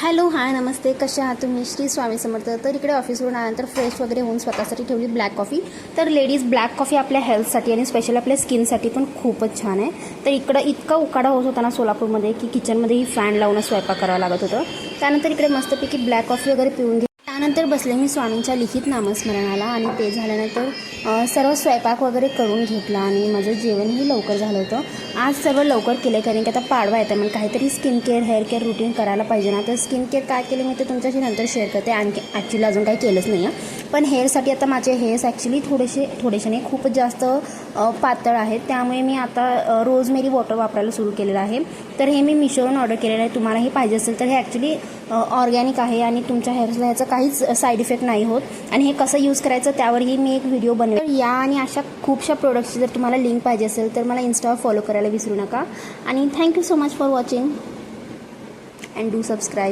Hello hi नमस्ते, कशा आहात तुम्ही? श्री स्वामी समर्थ. तर इकडे ऑफिसवरून आल्यानंतर फ्रेश वगैरे होऊन स्वतःसाठी ठेवली ब्लॅक कॉफी. तर लेडीज ब्लॅक कॉफी आपल्या हेल्थसाठी आणि स्पेशल आपल्या स्किनसाठी पण खूपच छान आहे. तर इकडं इतका उकाडा होत होता ना सोलापूरमध्ये की किचनमध्येही फॅन लावून स्वयंपाक करावा लागत होतं. त्यानंतर इकडे मस्तपैकी ब्लॅक कॉफी वगैरे पिऊन घेतली. त्यानंतर बसले मी स्वामींच्या लिखित नामस्मरणाला आणि ते झाल्यानंतर सर्व स्वयंपाक वगैरे करून घेतला आणि माझं जेवणही लवकर झालं होतं. आज सर्व लवकर केलं कारण की आता पाडवा येतं मग काहीतरी skin care hair care routine करायला पाहिजे ना. तर स्किन केअर काय केलं मी ते तुमच्याशी नंतर शेअर करते. आणखी ॲक्च्युली अजून काही केलंच नाही आहे. पण हेअरसाठी आता माझे हेअर्स ॲक्च्युली थोडेसे नाही खूपच जास्त पातळ आहेत. त्यामुळे मी आता रोजमेरी वॉटर वापरायला सुरू केलेलं आहे. तर हे मी मिशोवरून ऑर्डर केलेलं आहे. तुम्हालाही पाहिजे असेल तर हे ॲक्च्युली ऑर्गॅनिक आहे आणि तुमच्या हेअर्सला ह्याचं काहीच साईड इफेक्ट नाही होत. आणि हे कसं यूज करायचं त्यावरही मी एक व्हिडिओ बनवेल. तर या आणि अशा खूपशा प्रोडक्ट्सची जर तुम्हाला लिंक पाहिजे असेल तर मला इन्स्टावर फॉलो करायला विसरू नका. आणि thank you so much for watching and do subscribe.